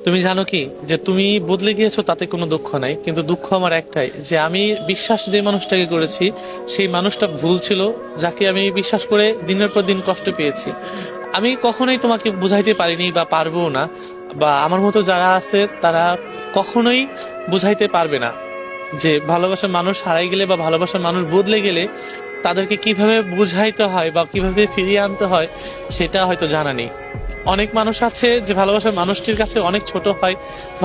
তুমি জানো কি যে তুমি বদলে গিয়েছো তাতে কোনো দুঃখ নাই, কিন্তু দুঃখ আমার একটাই যে আমি বিশ্বাস যে মানুষটাকে করেছি সেই মানুষটা ভুল ছিল, যাকে আমি বিশ্বাস করে দিনের পর দিন কষ্ট পেয়েছি। আমি কখনোই তোমাকে বুঝাইতে পারিনি বা পারবো না, বা আমার মতো যারা আছে তারা কখনোই বুঝাইতে পারবে না যে ভালোবাসার মানুষ হারাই গেলে বা ভালোবাসার মানুষ বদলে গেলে তাদেরকে কিভাবে বুঝাইতে হয় বা কিভাবে ফিরিয়ে আনতে হয় সেটা হয়তো জানা নেই। অনেক মানুষ আছে যে ভালোবাসার মানুষটির কাছে অনেক ছোট হয়,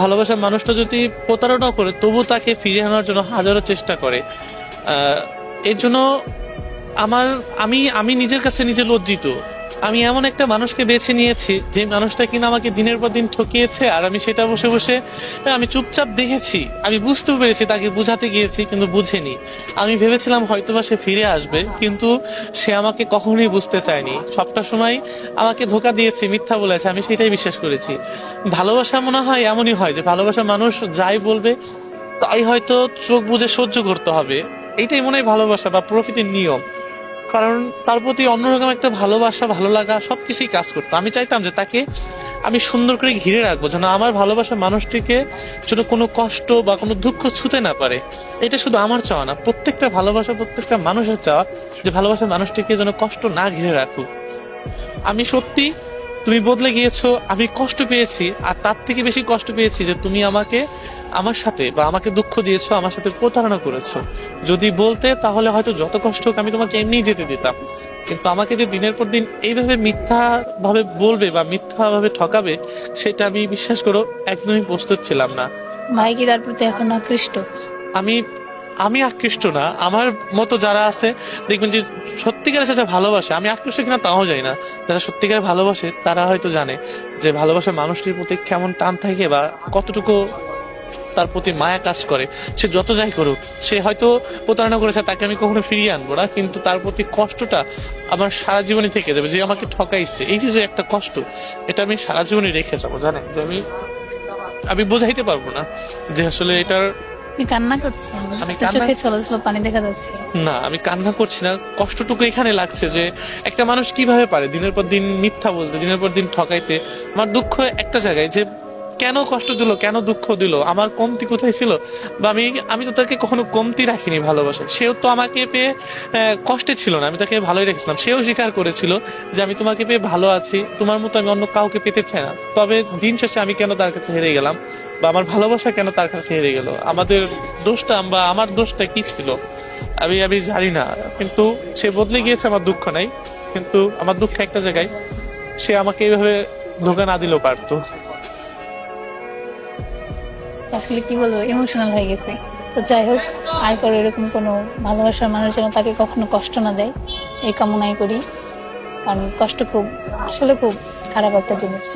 ভালোবাসার মানুষটা যদি প্রতারণা করে তবু তাকে ফিরিয়ে আনার জন্য হাজারো চেষ্টা করে। এর জন্য আমার আমি আমি নিজের কাছে নিজে লজ্জিত। আমি এমন একটা মানুষকে বেছে নিয়েছি যে মানুষটা কিনা আমাকে দিনের পর দিন ঠকিয়েছে, আর আমি সেটা বসে বসে আমি চুপচাপ দেখেছি। আমি বুঝতেও পেরেছি, তাকে বুঝাতে গিয়েছি কিন্তু বুঝেনি। আমি ভেবেছিলাম হয়তোবা সে ফিরে আসবে, কিন্তু সে আমাকে কখনোই বুঝতে চায়নি। সবটা সময় আমাকে ধোকা দিয়েছে, মিথ্যা বলেছে, আমি সেটাই বিশ্বাস করেছি। ভালোবাসা মনে হয় এমনই হয় যে ভালোবাসা মানুষ যাই বলবে তাই হয়তো চোখ বুজে সহ্য করতে হবে। এইটাই মনে হয় ভালোবাসা বা প্রকৃতির নিয়ম। কারণ তার প্রতি অন্যরকম একটা ভালোবাসা, ভালো লাগা সবকিছুই কাজ করতো। আমি চাইতাম যে তাকে আমি সুন্দর করে ঘিরে রাখবো, যেন আমার ভালোবাসার মানুষটিকে যেন কোনো কষ্ট বা কোনো দুঃখ ছুতে না পারে। এটা শুধু আমার চাওয়া না, প্রত্যেকটা ভালোবাসা, প্রত্যেকটা মানুষের চাওয়া যে ভালোবাসার মানুষটিকে যেন কষ্ট না ঘিরে রাখুক। আমি সত্যি, তুমি বদলে গিয়েছো, আমি কষ্ট পেয়েছি, আর তার থেকে বেশি কষ্ট পেয়েছি যে তুমি আমাকে আমার সাথে বা আমাকে দুঃখ দিয়েছো, আমার সাথে প্রতারণা করেছো। যদি বলতে তাহলে হয়তো যত কষ্ট হোক আমি তোমাকে এমনিই যেতে দিতাম, কিন্তু আমাকে যে দিনের পর দিন এইভাবে মিথ্যা ভাবে বলবে বা মিথ্যা ভাবে ঠকাবে সেটা আমি, বিশ্বাস করো, একদমই প্রস্তুত ছিলাম না। ভাই কি তার প্রতি এখন আকৃষ্ট? আমি আমি আকৃষ্ট না, আমার মতো যারা আছে দেখবেন যে সত্যিকারের সাথে ভালোবাসে, আমি আকৃষ্ট কিনা তাও যাই না, যারা সত্যিকার ভালোবাসে তারা হয়তো জানে যে ভালোবাসার মানুষটির প্রতি কেমন টান থাকে বা কতটুকু তার প্রতি মায়া কাজ করে। সে যত যাই করুক, সে হয়তো প্রতারণা করেছে, তাকে আমি কখনো ফিরিয়ে আনবো না, কিন্তু তার প্রতি কষ্টটা আমার সারা জীবনে থেকে যাবে। যে আমাকে ঠকাইছে, এই যে একটা কষ্ট, এটা আমি সারা জীবনে রেখে যাবো, জানেন যে আমি আমি বোঝাইতে পারবো না যে আসলে এটার। আপনি কান্না করছেন? আমি তো চোখে ছলো ছলো পানি দেখা যাচ্ছে। না, আমি কান্না করছি না, কষ্টটুকু এখানে লাগছে যে একটা মানুষ কিভাবে পারে দিনের পর দিন মিথ্যা বলতে, দিনের পর দিন ঠকাইতে। আমার দুঃখ একটা জায়গায় যে কেন কষ্ট দিল, কেন দুঃখ দিল, আমার কমতি কোথায় ছিল, বা আমি আমি তো তাকে কখনো কমতি রাখিনি ভালোবাসা। সেও তো আমাকে পেয়ে কষ্টে ছিল না, আমি তাকে ভালোই রেখেছিলাম। সেও স্বীকার করেছিল যে আমি তোমাকে পেয়ে ভালো আছি, তোমার মতো আমি অন্য কাউকে পেতে চাই না। তবে দিন শেষে আমি কেন তার কাছে হেরে গেলাম, বা আমার ভালোবাসা কেন তার কাছে হেরে গেল, আমাদের দোষটা বা আমার দোষটা কি ছিল আমি আমি জানি না। কিন্তু সে বদলে গিয়েছে, আমার দুঃখ নাই, কিন্তু আমার দুঃখ একটা জায়গায়, সে আমাকে এইভাবে ধোকা না দিলেও পারতো। আসলে কি বলবো, ইমোশনাল হয়ে গেছে। তো যাই হোক, আর কারো এরকম কোনো ভালোবাসার মানুষ যেন তাকে কখনো কষ্ট না দেয়, এই কামনাই করি। কারণ কষ্ট খুব, আসলে খুব খারাপ একটা জিনিস।